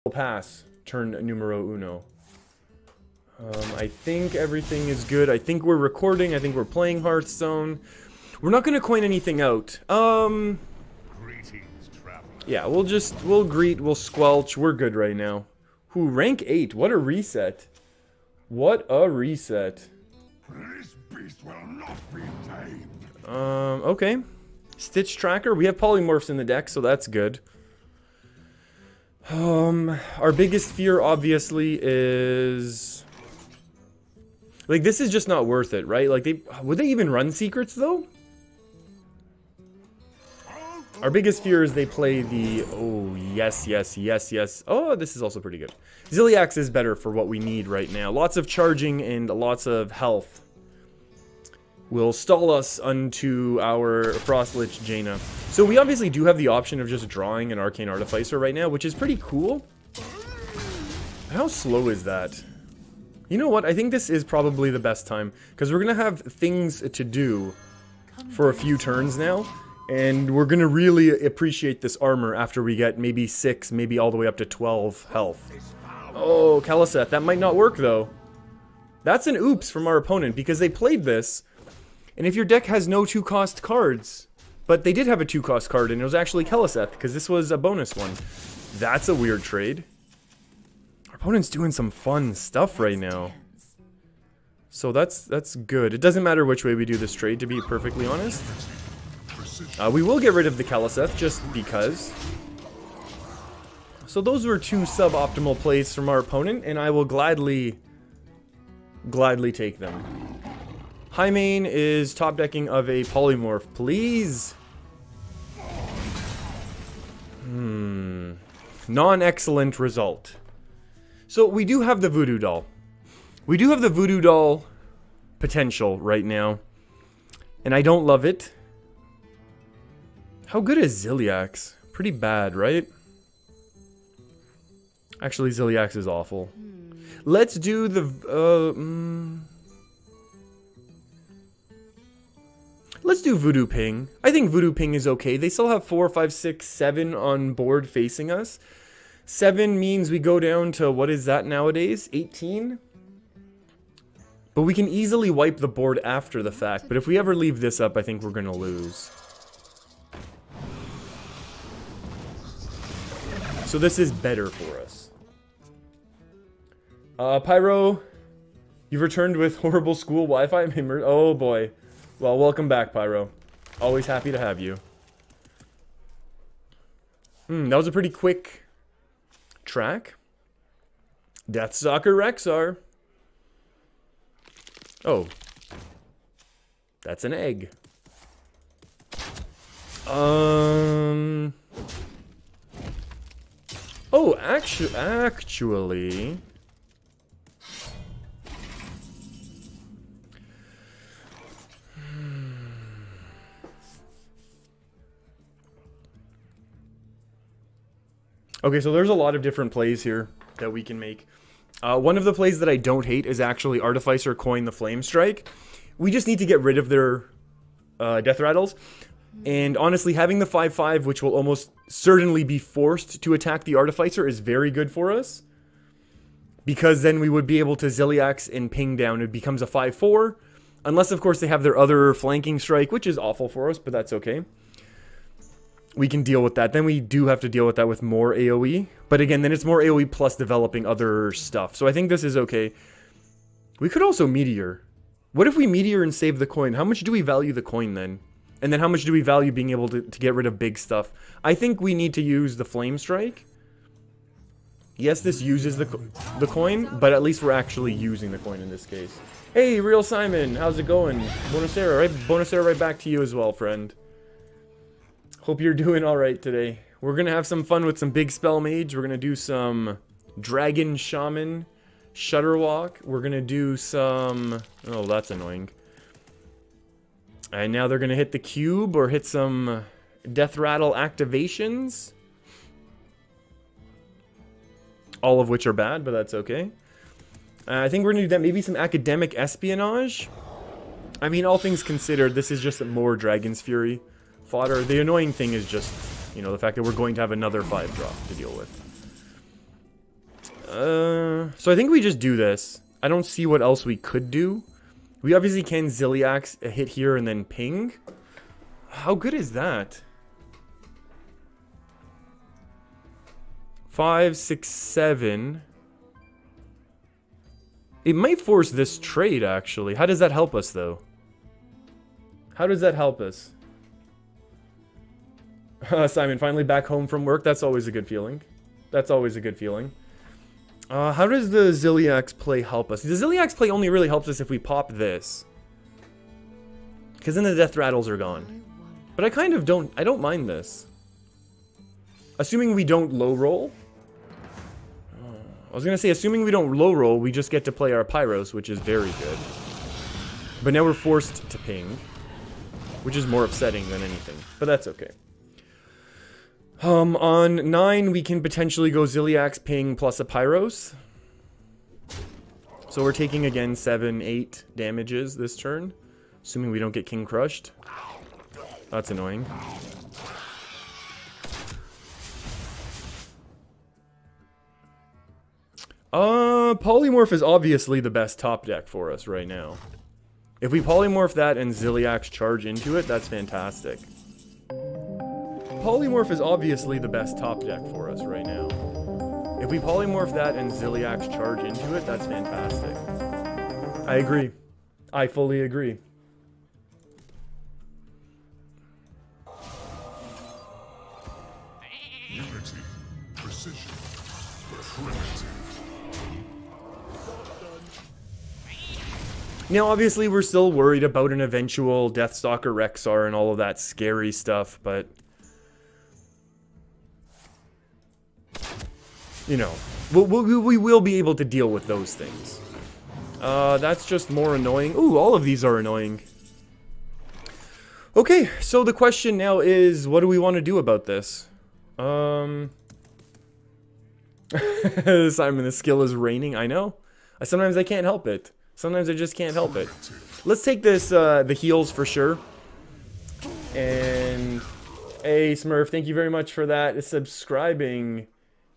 pass turn numero uno. I think everything is good. I think we're recording. I think we're playing Hearthstone. We're not gonna coin anything out. Yeah, we'll greet, we'll squelch. We're good right now. Who, rank 8? What a reset. What a reset. This beast will not be tamed. Okay. Stitch Tracker. We have polymorphs in the deck, so that's good. Our biggest fear, obviously, is... like, this is just not worth it, right? Like, would they even run secrets, though? Our biggest fear is they play the... oh, yes, yes, yes, yes. Oh, this is also pretty good. Ziliax is better for what we need right now. Lots of charging and lots of health will stall us unto our Frostlich Jaina. So we obviously do have the option of just drawing an Arcane Artificer right now, which is pretty cool. How slow is that? You know what? I think this is probably the best time, because we're going to have things to do for a few turns now, and we're going to really appreciate this armor after we get maybe 6, maybe all the way up to 12 health. Oh, Kalaseth. That might not work, though. That's an oops from our opponent, because they played this. And if your deck has no 2-cost cards, but they did have a 2-cost card, and it was actually Kalaseth, because this was a bonus one. That's a weird trade. Our opponent's doing some fun stuff right now. So that's good. It doesn't matter which way we do this trade, to be perfectly honest. We will get rid of the Kalaseth, just because. So those were 2 suboptimal plays from our opponent, and I will gladly take them. High main is top decking of a polymorph, please. Non-excellent result. So we do have the Voodoo Doll. We do have the Voodoo Doll potential right now, and I don't love it. How good is Ziliax? Pretty bad, right? Actually, Ziliax is awful. Let's do the... let's do Voodoo Ping. I think Voodoo Ping is okay. They still have 4, 5, 6, 7 on board facing us. 7 means we go down to, what is that nowadays? 18? But we can easily wipe the board after the fact. But if we ever leave this up, I think we're going to lose. So this is better for us. Pyro, you've returned with horrible school Wi-Fi. Oh boy. Well, welcome back, Pyro. Always happy to have you. That was a pretty quick track. Deathstalker Rexar. Oh. That's an egg. Oh, actually... Okay, so there's a lot of different plays here that we can make. One of the plays that I don't hate is actually Artificer coin the Flame Strike. We just need to get rid of their Death Rattles. And honestly, having the 5/5, which will almost certainly be forced to attack the Artificer, is very good for us. Because then we would be able to Ziliax and ping down. It becomes a 5/4. Unless, of course, they have their other flanking strike, which is awful for us, but that's okay. We can deal with that. Then we do have to deal with that with more AoE. But again, then it's more AoE plus developing other stuff. So I think this is okay. We could also Meteor. What if we Meteor and save the coin? How much do we value the coin then? And then how much do we value being able to get rid of big stuff? I think we need to use the Flame Strike. Yes, this uses the coin, but at least we're actually using the coin in this case. Hey, Real Simon, how's it going? Bonacera, right? Bonacera right back to you as well, friend. Hope you're doing alright today. We're going to have some fun with some Big Spell Mage. We're going to do some Dragon Shaman Shutterwalk. We're going to do some... oh, that's annoying. And now they're going to hit the cube or hit some Death Rattle activations. All of which are bad, but that's okay. I think we're going to do that. Maybe some Academic Espionage. I mean, all things considered, this is just more Dragon's Fury fodder. The annoying thing is just, you know, the fact that we're going to have another 5-drop to deal with. So I think we just do this. I don't see what else we could do. We obviously can Ziliax a hit here and then ping. How good is that? 5, 6, 7. It might force this trade, actually. How does that help us, though? How does that help us? Simon, finally back home from work. That's always a good feeling. That's always a good feeling. How does the Ziliax play help us? The Ziliax play only really helps us if we pop this. Because then the death rattles are gone. But I kind of don't... I don't mind this. Assuming we don't low roll. I was going to say, assuming we don't low roll, we just get to play our Pyros, which is very good. But now we're forced to ping. Which is more upsetting than anything. But that's okay. On 9, we can potentially go Ziliax ping plus a Pyros. So we're taking, again, 7, 8 damages this turn. Assuming we don't get King Crushed. That's annoying. Polymorph is obviously the best top deck for us right now. If we polymorph that and Ziliax charge into it, that's fantastic. Polymorph is obviously the best top deck for us right now. If we polymorph that and Ziliax charge into it, that's fantastic. I agree. I fully agree. Unity, precision, primitive. Now, obviously, we're still worried about an eventual Deathstalker Rexar and all of that scary stuff, but... you know, we will be able to deal with those things. That's just more annoying. Ooh, all of these are annoying. Okay, so the question now is, what do we want to do about this? Simon, the skill is raining. I know. Sometimes I can't help it. Sometimes I just can't help it. Let's take this, the heals for sure. And, hey, Smurf, thank you very much for that. It's subscribing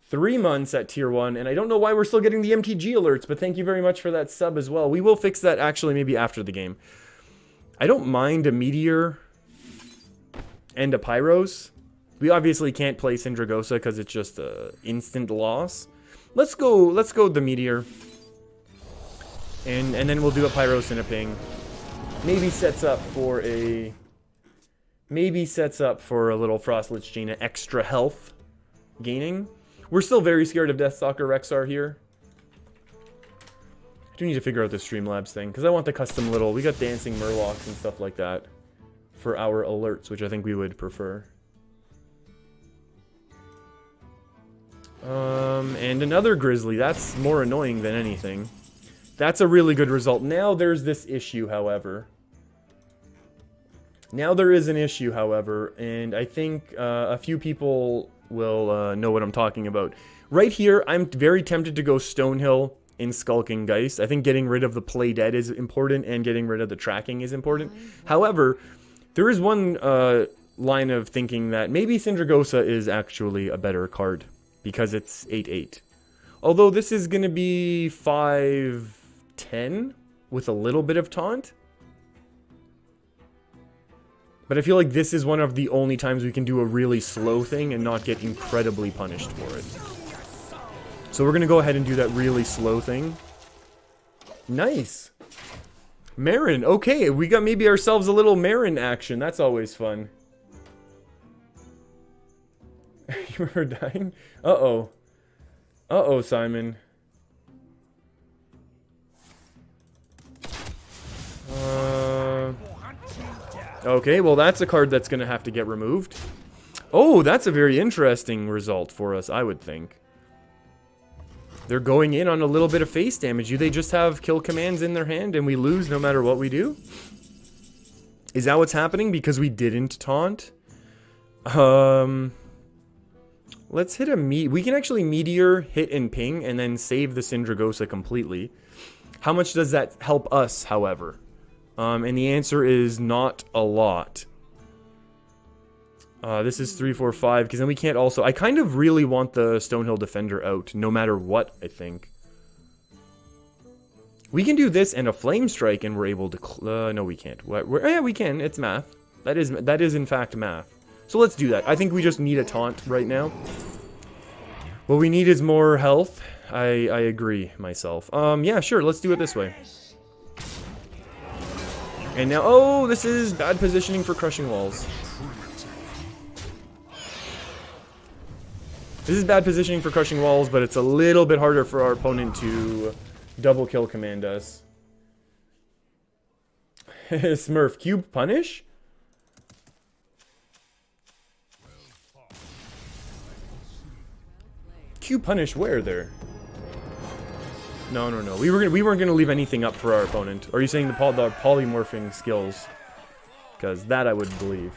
3 months at tier 1. And I don't know why we're still getting the MTG alerts, but thank you very much for that sub as well. We will fix that actually maybe after the game. I don't mind a Meteor and a Pyros. We obviously can't play Syndragosa because it's just a instant loss. Let's go the Meteor. And then we'll do a Pyros and a ping. Maybe sets up for a little Frostlich Jaina extra health gaining. We're still very scared of Deathstalker Rexar here. I do need to figure out the Streamlabs thing because I want the custom little. We got dancing Murlocs and stuff like that for our alerts, which I think we would prefer. And another Grizzly. That's more annoying than anything. That's a really good result. Now there's this issue, however. Now there is an issue, however, and I think a few people will know what I'm talking about. Right here, I'm very tempted to go Stonehill in Skulking Geist. I think getting rid of the Play Dead is important, and getting rid of the tracking is important. However, there is one line of thinking that maybe Syndragosa is actually a better card, because it's 8/8. Although this is going to be 5/10 with a little bit of taunt. But I feel like this is one of the only times we can do a really slow thing and not get incredibly punished for it. So we're going to go ahead and do that really slow thing. Nice. Marin. Okay, we got maybe ourselves a little Marin action. That's always fun. You were dying? Uh-oh. Uh-oh, Simon. Okay, well that's a card that's going to have to get removed. Oh, that's a very interesting result for us, I would think. They're going in on a little bit of face damage. Do they just have kill commands in their hand and we lose no matter what we do? Is that what's happening because we didn't taunt? Let's hit a we can actually Meteor, hit, and ping, and then save the Syndragosa completely. How much does that help us, however? And the answer is not a lot. This is 3, 4, 5, because then we can't also... I kind of really want the Stonehill Defender out, no matter what, I think. We can do this and a Flame Strike, and we're able to... no, we can't. Yeah, we can. It's math. That is, in fact, math. So let's do that. I think we just need a taunt right now. What we need is more health. I agree, myself. Yeah, sure, let's do it this way. And now... Oh, this is bad positioning for Crushing Walls. This is bad positioning for Crushing Walls, but it's a little bit harder for our opponent to double kill command us. Smurf, Cube Punish? Cube Punish where there? No. We weren't gonna leave anything up for our opponent. Are you saying the polymorphing skills? Because that I would believe.